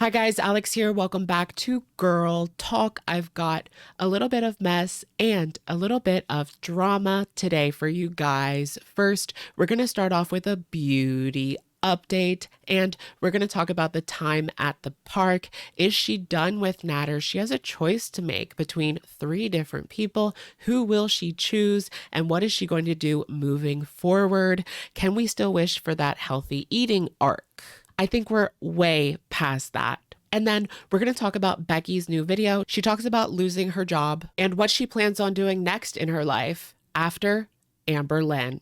Hi guys, Alex here. Welcome back to Girl Talk. I've got a little bit of mess and a little bit of drama today for you guys. First, we're going to start off with a beauty update and we're going to talk about the time at the park. Is she done with Natter? She has a choice to make between three different people. Who will she choose and what is she going to do moving forward? Can we still wish for that healthy eating arc? I think we're way past that. And then we're going to talk about Becky's new video. She talks about losing her job and what she plans on doing next in her life after Amber Lynn.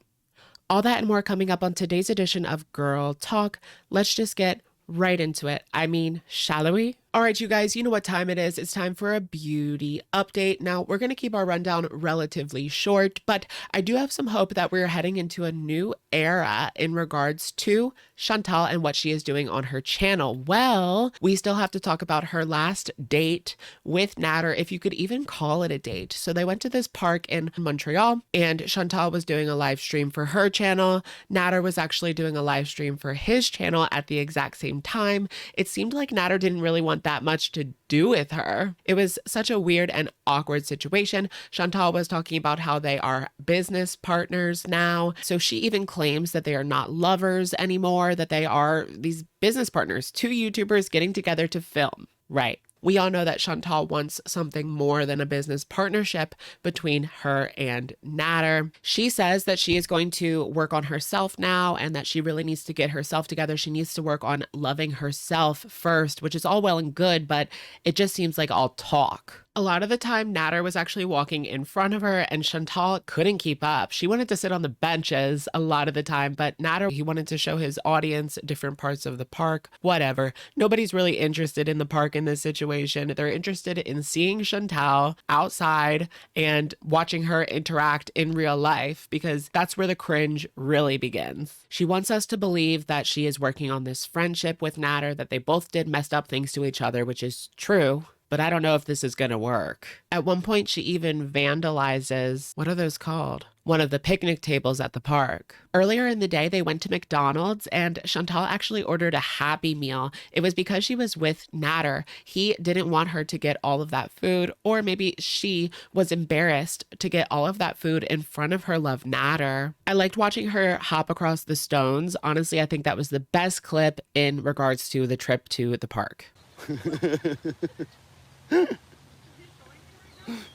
All that and more coming up on today's edition of Girl Talk. Let's just get right into it. I mean, shall we? All right, you guys, you know what time it is. It's time for a beauty update. Now, we're going to keep our rundown relatively short, but I do have some hope that we're heading into a new era in regards to Chantal and what she is doing on her channel. Well, we still have to talk about her last date with Natter, if you could even call it a date. So they went to this park in Montreal and Chantal was doing a live stream for her channel. Natter was actually doing a live stream for his channel at the exact same time. It seemed like Natter didn't really want that much to do with her. It was such a weird and awkward situation. Chantal was talking about how they are business partners now. So she even claims that they are not lovers anymore, that they are these business partners, two YouTubers getting together to film. Right. We all know that Chantal wants something more than a business partnership between her and Natter. She says that she is going to work on herself now and that she really needs to get herself together. She needs to work on loving herself first, which is all well and good, but it just seems like all talk. A lot of the time, Natter was actually walking in front of her and Chantal couldn't keep up. She wanted to sit on the benches a lot of the time, but Natter, he wanted to show his audience different parts of the park, whatever. Nobody's really interested in the park in this situation. They're interested in seeing Chantal outside and watching her interact in real life because that's where the cringe really begins. She wants us to believe that she is working on this friendship with Natter, that they both did messed up things to each other, which is true. But I don't know if this is going to work. At one point, she even vandalizes, what are those called? One of the picnic tables at the park. Earlier in the day, they went to McDonald's and Chantal actually ordered a Happy Meal. It was because she was with Natter. He didn't want her to get all of that food, or maybe she was embarrassed to get all of that food in front of her love Natter. I liked watching her hop across the stones. Honestly, I think that was the best clip in regards to the trip to the park.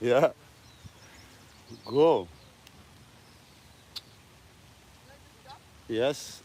Yeah. Go. Yes.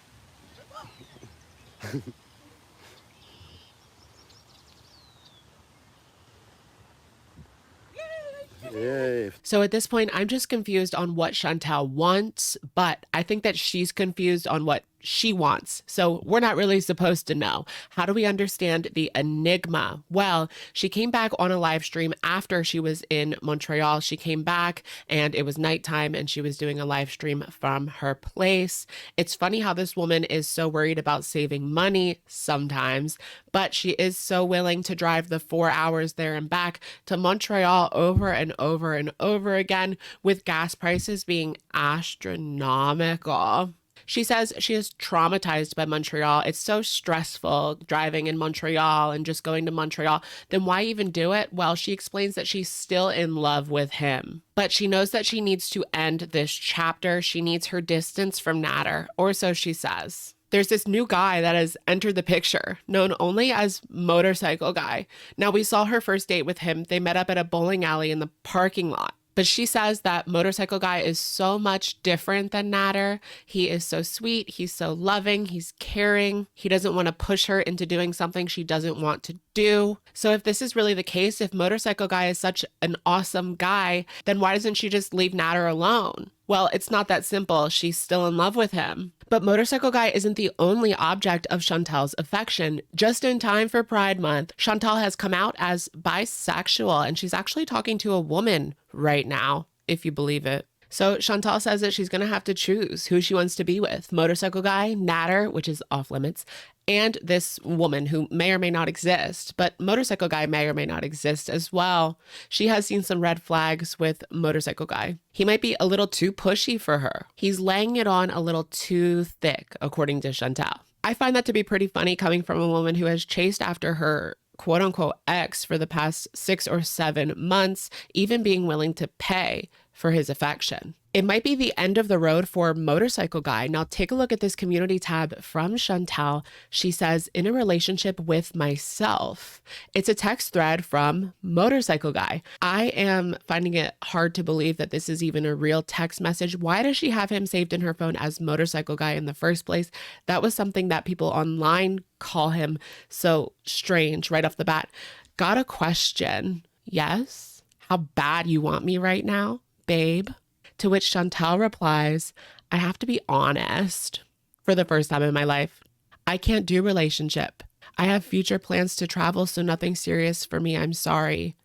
Yay. So at this point, I'm just confused on what Chantal wants, but I think that she's confused on what she wants. So we're not really supposed to know. How do we understand the enigma? Well, she came back on a live stream after she was in Montreal. She came back and it was nighttime and she was doing a live stream from her place. It's funny how this woman is so worried about saving money sometimes, but she is so willing to drive the 4 hours there and back to Montreal over and over and over again with gas prices being astronomical. She says she is traumatized by Montreal. It's so stressful driving in Montreal and just going to Montreal. Then why even do it? Well, she explains that she's still in love with him, but she knows that she needs to end this chapter. She needs her distance from Natter, or so she says. There's this new guy that has entered the picture, known only as Motorcycle Guy. Now, we saw her first date with him. They met up at a bowling alley in the parking lot. But she says that Motorcycle Guy is so much different than Natter. He is so sweet. He's so loving. He's caring. He doesn't want to push her into doing something she doesn't want to do. So if this is really the case, if Motorcycle Guy is such an awesome guy, then why doesn't she just leave Natter alone? Well, it's not that simple. She's still in love with him. But Motorcycle Guy isn't the only object of Chantal's affection. Just in time for Pride Month, Chantal has come out as bisexual, and she's actually talking to a woman right now, if you believe it. So Chantal says that she's going to have to choose who she wants to be with. Motorcycle Guy, Natter, which is off limits, and this woman who may or may not exist, but Motorcycle Guy may or may not exist as well. She has seen some red flags with Motorcycle Guy. He might be a little too pushy for her. He's laying it on a little too thick, according to Chantal. I find that to be pretty funny coming from a woman who has chased after her quote unquote ex for the past 6 or 7 months, even being willing to pay for his affection. It might be the end of the road for Motorcycle Guy. Now, take a look at this community tab from Chantal. She says, in a relationship with myself. It's a text thread from Motorcycle Guy. I am finding it hard to believe that this is even a real text message. Why does she have him saved in her phone as Motorcycle Guy in the first place? That was something that people online call him. So strange right off the bat. Got a question. Yes? How bad you want me right now, babe? To which Chantal replies, I have to be honest. For the first time in my life, I can't do relationship. I have future plans to travel, so nothing serious for me. I'm sorry.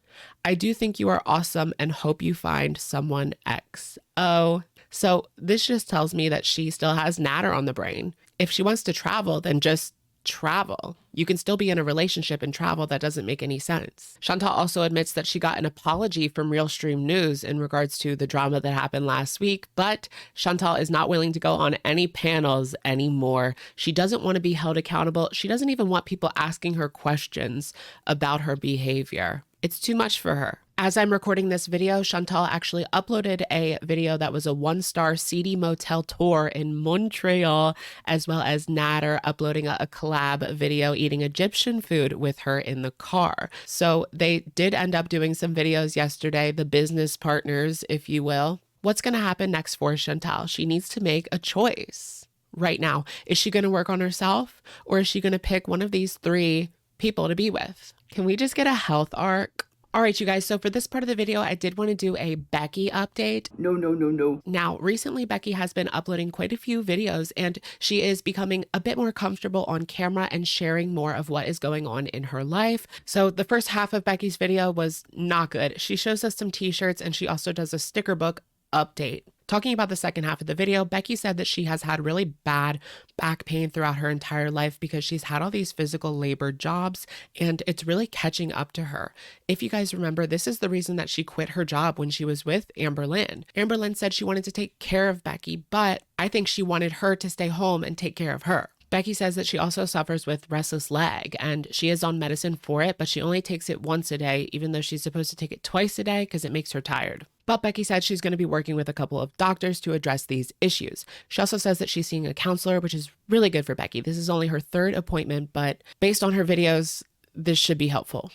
I do think you are awesome and hope you find someone XO. So this just tells me that she still has natter on the brain. If she wants to travel, then just travel. You can still be in a relationship and travel. That doesn't make any sense. Chantal also admits that she got an apology from Realstream News in regards to the drama that happened last week, but Chantal is not willing to go on any panels anymore. She doesn't want to be held accountable. She doesn't even want people asking her questions about her behavior. It's too much for her. As I'm recording this video, Chantal actually uploaded a video that was a 1-star seedy motel tour in Montreal, as well as Natter uploading a collab video eating Egyptian food with her in the car. So they did end up doing some videos yesterday, the business partners, if you will. What's going to happen next for Chantal? She needs to make a choice right now. Is she going to work on herself, or is she going to pick one of these 3 people to be with? Can we just get a health arc? All right, you guys, so for this part of the video, I did want to do a Becky update. No. Now, recently, Becky has been uploading quite a few videos, and she is becoming a bit more comfortable on camera and sharing more of what is going on in her life. So the first half of Becky's video was not good. She shows us some t-shirts, and she also does a sticker book update. Talking about the second half of the video, Becky said that she has had really bad back pain throughout her entire life because she's had all these physical labor jobs and it's really catching up to her. If you guys remember, this is the reason that she quit her job when she was with Amber Lynn. Amber Lynn said she wanted to take care of Becky, but I think she wanted her to stay home and take care of her. Becky says that she also suffers with restless leg and she is on medicine for it, but she only takes it once a day, even though she's supposed to take it twice a day because it makes her tired. But Becky said she's going to be working with a couple of doctors to address these issues. She also says that she's seeing a counselor, which is really good for Becky. This is only her 3rd appointment, but based on her videos, this should be helpful.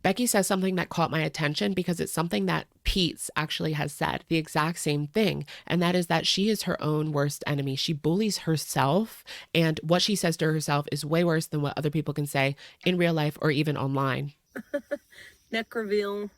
Becky says something that caught my attention because it's something that Pete's actually has said, the exact same thing. And that is that she is her own worst enemy. She bullies herself, and what she says to herself is way worse than what other people can say in real life or even online. Neck reveal.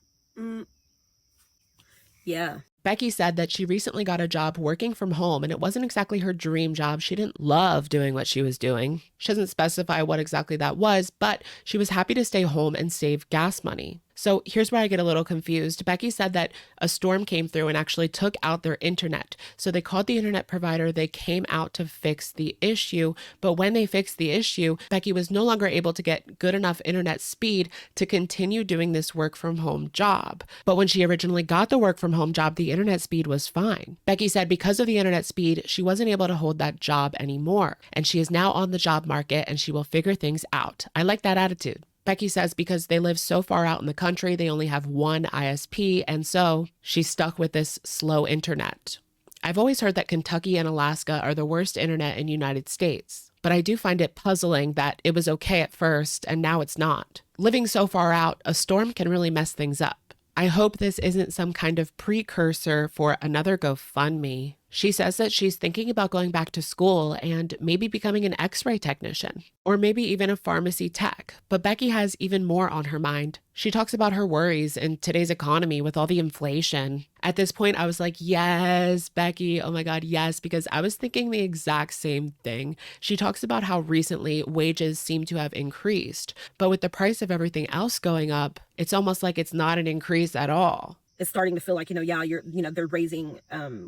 Yeah. Becky said that she recently got a job working from home and it wasn't exactly her dream job. She didn't love doing what she was doing. She doesn't specify what exactly that was, but she was happy to stay home and save gas money. So here's where I get a little confused. Becky said that a storm came through and actually took out their internet. So they called the internet provider. They came out to fix the issue. But when they fixed the issue, Becky was no longer able to get good enough internet speed to continue doing this work from home job. But when she originally got the work from home job, the internet speed was fine. Becky said because of the internet speed, she wasn't able to hold that job anymore. And she is now on the job market and she will figure things out. I like that attitude. Becky says because they live so far out in the country, they only have one ISP, and so she's stuck with this slow internet. I've always heard that Kentucky and Alaska are the worst internet in the United States, but I do find it puzzling that it was okay at first and now it's not. Living so far out, a storm can really mess things up. I hope this isn't some kind of precursor for another GoFundMe. She says that she's thinking about going back to school and maybe becoming an X-ray technician, or maybe even a pharmacy tech. But Becky has even more on her mind. She talks about her worries in today's economy with all the inflation. At this point, I was like, yes, Becky, oh my God, yes, because I was thinking the exact same thing. She talks about how recently wages seem to have increased, but with the price of everything else going up, it's almost like it's not an increase at all. It's starting to feel like, they're raising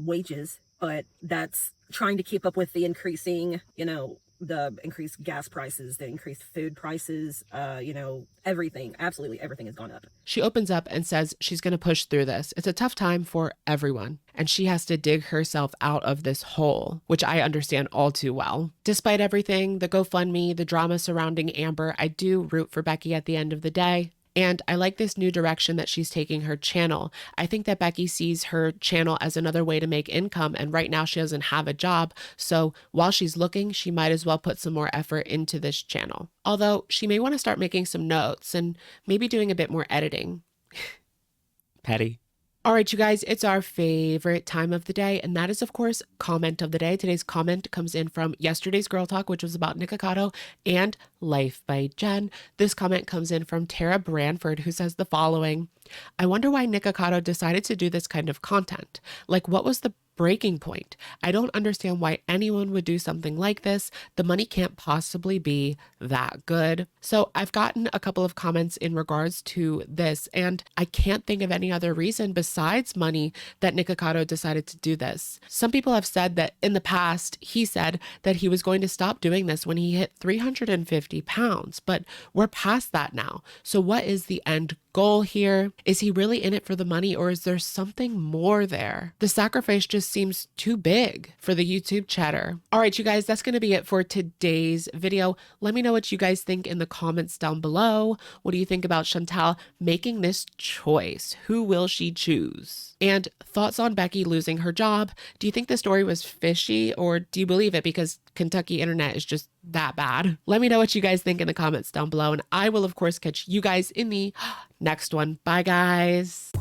wages, but that's trying to keep up with the increasing, the increased gas prices, the increased food prices, everything, absolutely everything has gone up. She opens up and says she's going to push through this. It's a tough time for everyone, and she has to dig herself out of this hole, which I understand all too well. Despite everything, the GoFundMe, the drama surrounding Amber, I do root for Becky at the end of the day. And I like this new direction that she's taking her channel. I think that Becky sees her channel as another way to make income, and right now she doesn't have a job. So while she's looking, she might as well put some more effort into this channel. Although she may want to start making some notes and maybe doing a bit more editing. Petty. All right, you guys, it's our favorite time of the day, and that is, of course, comment of the day. Today's comment comes in from yesterday's Girl Talk, which was about Nikocado and Life by Jen. This comment comes in from Tara Branford, who says the following: I wonder why Nikocado decided to do this kind of content. Like, what was the breaking point? I don't understand why anyone would do something like this. The money can't possibly be that good. So I've gotten a couple of comments in regards to this, and I can't think of any other reason besides money that Nikocado decided to do this. Some people have said that in the past, he said that he was going to stop doing this when he hit 350 pounds, but we're past that now. So what is the end goal here? Is he really in it for the money, or is there something more there? The sacrifice just seems too big for the YouTube chatter. All right, you guys, that's going to be it for today's video. Let me know what you guys think in the comments down below. What do you think about Chantal making this choice? Who will she choose? And thoughts on Becky losing her job. Do you think the story was fishy, or do you believe it because Kentucky internet is just that bad? Let me know what you guys think in the comments down below, and I will, of course, catch you guys in the next one. Bye, guys.